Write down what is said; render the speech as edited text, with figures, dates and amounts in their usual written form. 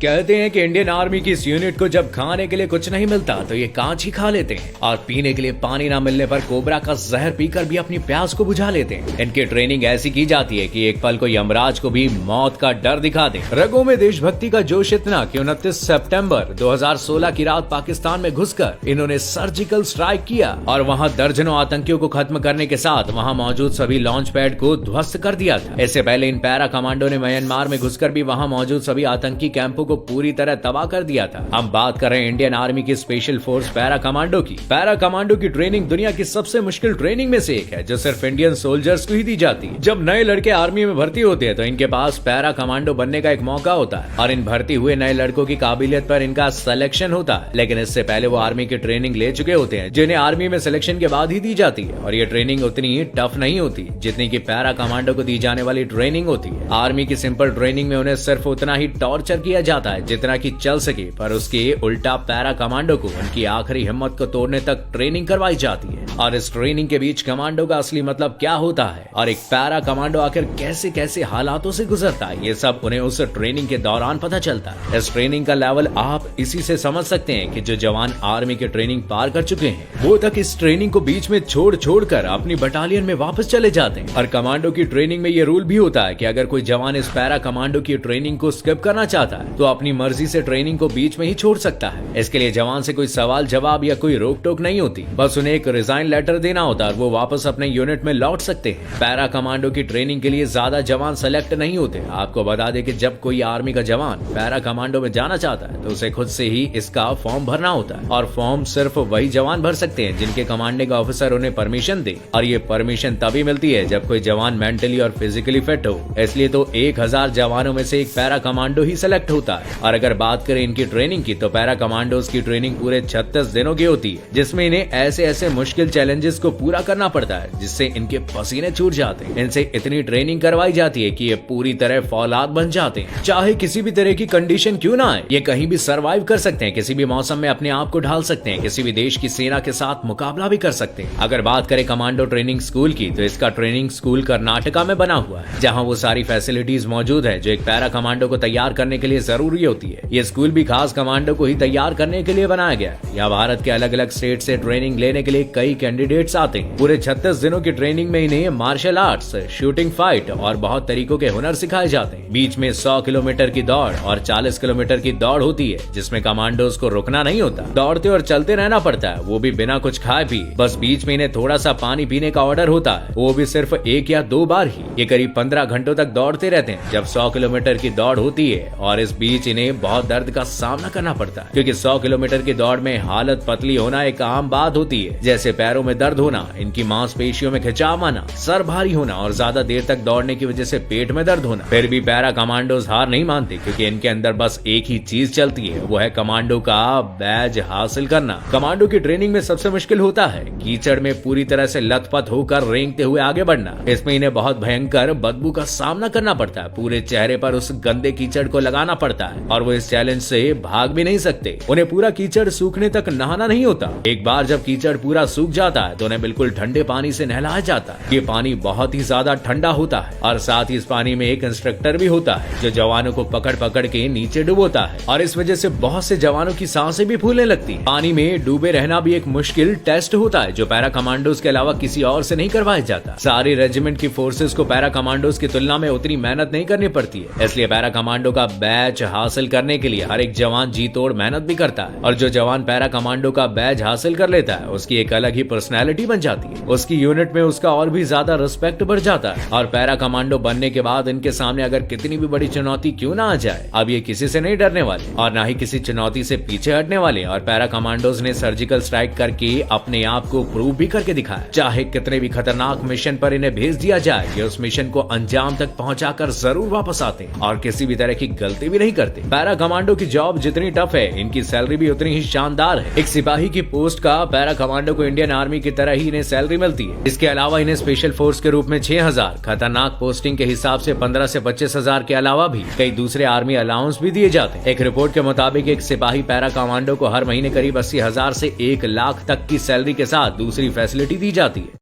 कहते हैं कि इंडियन आर्मी की इस यूनिट को जब खाने के लिए कुछ नहीं मिलता तो ये कांच ही खा लेते हैं और पीने के लिए पानी ना मिलने पर कोबरा का जहर पीकर भी अपनी प्यास को बुझा लेते हैं। इनकी ट्रेनिंग ऐसी की जाती है कि एक पल को यमराज को भी मौत का डर दिखा दे। रगों में देशभक्ति का जोश इतना कि 29 सितंबर 2016 की रात पाकिस्तान में घुसकर इन्होंने सर्जिकल स्ट्राइक किया और वहां दर्जनों आतंकियों को खत्म करने के साथ वहां मौजूद सभी लॉन्च पैड को ध्वस्त कर दिया था। इससे पहले इन पैरा कमांडो ने म्यांमार में घुसकर भी वहां मौजूद सभी आतंकी कैंपों को पूरी तरह तबाह कर दिया था। हम बात कर रहे हैं इंडियन आर्मी की स्पेशल फोर्स पैरा कमांडो की। पैरा कमांडो की ट्रेनिंग दुनिया की सबसे मुश्किल ट्रेनिंग में से एक है जो सिर्फ इंडियन सोल्जर्स को ही दी जाती है। जब नए लड़के आर्मी में भर्ती होते हैं तो इनके पास पैरा कमांडो बनने का एक मौका होता है और इन भर्ती हुए नए लड़कों की काबिलियत पर इनका सिलेक्शन होता है। लेकिन इससे पहले वो आर्मी की ट्रेनिंग ले चुके होते हैं जिन्हें आर्मी में सिलेक्शन के बाद ही दी जाती है और ये ट्रेनिंग उतनी टफ नहीं होती जितनी की पैरा कमांडो को दी जाने वाली ट्रेनिंग होती है। आर्मी की सिंपल ट्रेनिंग में उन्हें सिर्फ उतना ही टॉर्चर किया जाता है जितना की चल सके, पर उसके उल्टा पैरा कमांडो को उनकी आखिरी हिम्मत को तोड़ने तक ट्रेनिंग करवाई जाती है। और इस ट्रेनिंग के बीच कमांडो का असली मतलब क्या होता है और एक पैरा कमांडो आखिर कैसे कैसे हालातों से गुजरता है, ये सब उन्हें उस ट्रेनिंग के दौरान पता चलता है। इस ट्रेनिंग का लेवल आप इसी से समझ सकते हैं कि जो जवान आर्मी की ट्रेनिंग पार कर चुके हैं वो तक इस ट्रेनिंग को बीच में छोड़ कर अपनी बटालियन में वापस चले जाते हैं। और कमांडो की ट्रेनिंग में ये रूल भी होता है कि अगर कोई जवान इस पैरा कमांडो की ट्रेनिंग को स्किप करना चाहता है तो अपनी मर्जी से ट्रेनिंग को बीच में ही छोड़ सकता है। इसके लिए जवान से कोई सवाल जवाब या कोई रोक टोक नहीं होती, बस उन्हें एक रिजाइन लेटर देना होता है और वो वापस अपने यूनिट में लौट सकते हैं। पैरा कमांडो की ट्रेनिंग के लिए ज्यादा जवान सेलेक्ट नहीं होते। आपको बता दें कि जब कोई आर्मी का जवान पैरा कमांडो में जाना चाहता है तो उसे खुद से ही इसका फॉर्म भरना होता है और फॉर्म सिर्फ वही जवान भर सकते हैं जिनके कमांडिंग ऑफिसर उन्हें परमिशन दे। और ये परमिशन तभी मिलती है जब कोई जवान मेंटली और फिजिकली फिट हो। इसलिए तो 1000 जवानों में से एक पैरा कमांडो ही सिलेक्ट होता है। और अगर बात करें इनकी ट्रेनिंग की तो पैरा कमांडोज की ट्रेनिंग पूरे 36 दिनों की होती है जिसमें इन्हें ऐसे ऐसे मुश्किल चैलेंजेस को पूरा करना पड़ता है जिससे इनके पसीने छूट जाते हैं। इनसे इतनी ट्रेनिंग करवाई जाती है कि ये पूरी तरह फौलाद बन जाते हैं। चाहे किसी भी तरह की कंडीशन क्यों ना आए, ये कहीं भी सरवाइव कर सकते हैं, किसी भी मौसम में अपने आप को ढाल सकते हैं, किसी भी देश की सेना के साथ मुकाबला भी कर सकते हैं। अगर बात करें कमांडो ट्रेनिंग स्कूल की तो इसका ट्रेनिंग स्कूल कर्नाटका में बना हुआ है जहाँ वो सारी फैसिलिटीज मौजूद है जो एक पैरा कमांडो को तैयार करने के लिए जरूरी होती है। ये स्कूल भी खास कमांडो को ही तैयार करने के लिए बनाया गया है। यहाँ भारत के अलग अलग स्टेट से ट्रेनिंग लेने के लिए कई कैंडिडेट्स आते हैं। पूरे 36 दिनों की ट्रेनिंग में इन्हें मार्शल आर्ट्स, शूटिंग, फाइट और बहुत तरीकों के हुनर सिखाए जाते हैं। बीच में 100 किलोमीटर की दौड़ और 40 किलोमीटर की दौड़ होती है जिसमें कमांडोज को रुकना नहीं होता, दौड़ते और चलते रहना पड़ता है, वो भी बिना कुछ खाए पिए। बस बीच में इन्हें थोड़ा सा पानी पीने का ऑर्डर होता है, वो भी सिर्फ 1 या 2 बार ही। ये करीब 15 घंटों तक दौड़ते रहते हैं जब 100 किलोमीटर की दौड़ होती है और इस बीच इन्हें बहुत दर्द का सामना करना पड़ता है क्योंकि 100 किलोमीटर की दौड़ में हालत पतली होना एक आम बात होती है, जैसे पैरों में दर्द होना, इनकी मांसपेशियों में खिंचाव आना, सर भारी होना और ज्यादा देर तक दौड़ने की वजह से पेट में दर्द होना। फिर भी पैरा कमांडोज हार नहीं मानते क्योंकि इनके अंदर बस एक ही चीज चलती है, वो है कमांडो का बैज हासिल करना। कमांडो की ट्रेनिंग में सबसे मुश्किल होता है कीचड़ में पूरी तरह से लथपथ होकर रेंगते हुए आगे बढ़ना। इसमें इन्हें बहुत भयंकर बदबू का सामना करना पड़ता है, पूरे चेहरे पर उस गंदे कीचड़ को लगाना पड़ता है और वो इस चैलेंज से भाग भी नहीं सकते। उन्हें पूरा कीचड़ सूखने तक नहाना नहीं होता। एक बार जब कीचड़ पूरा सूख जाता है तो उन्हें बिल्कुल ठंडे पानी से नहलाया जाता है। ये पानी बहुत ही ज्यादा ठंडा होता है और साथ ही इस पानी में एक इंस्ट्रक्टर भी होता है जो जवानों को पकड़ पकड़ के नीचे डुबोता है और इस वजह से बहुत से जवानों की सांसें भी फूलने लगती है। पानी में डूबे रहना भी एक मुश्किल टेस्ट होता है जो पैरा कमांडोज के अलावा किसी और से नहीं करवाया जाता। सारी रेजिमेंट की फोर्सेस को पैरा कमांडोज की तुलना में उतनी मेहनत नहीं करनी पड़ती है, इसलिए पैरा कमांडो का बैच हासिल करने के लिए हर एक जवान जी तोड़ मेहनत भी करता है। और जो जवान पैरा कमांडो का बैच हासिल कर लेता है उसकी एक अलग ही पर्सनैलिटी बन जाती है, उसकी यूनिट में उसका और भी ज्यादा रिस्पेक्ट बढ़ जाता है। और पैरा कमांडो बनने के बाद इनके सामने अगर कितनी भी बड़ी चुनौती क्यों ना आ जाए, अब ये किसी से नहीं डरने वाले और ना ही किसी चुनौती से पीछे हटने वाले। और पैरा कमांडोज ने सर्जिकल स्ट्राइक करके अपने आप को प्रूव भी करके दिखाया। चाहे कितने भी खतरनाक मिशन पर इन्हें भेज दिया जाए, ये उस मिशन को अंजाम तक पहुंचाकर जरूर वापस आते हैं और किसी भी तरह की गलती भी नहीं करते। पैरा कमांडो की जॉब जितनी टफ है, इनकी सैलरी भी उतनी ही शानदार है। एक सिपाही की पोस्ट का पैरा कमांडो को इंडियन आर्मी की तरह ही इन्हें सैलरी मिलती है। इसके अलावा इन्हें स्पेशल फोर्स के रूप में 6000, खतरनाक पोस्टिंग के हिसाब से 15 से 25,000 के अलावा भी कई दूसरे आर्मी अलाउंस भी दिए जाते हैं। एक रिपोर्ट के मुताबिक एक सिपाही पैरा कमांडो को हर महीने करीब 80,000 से 1 लाख तक की सैलरी के साथ दूसरी फैसिलिटी दी जाती है।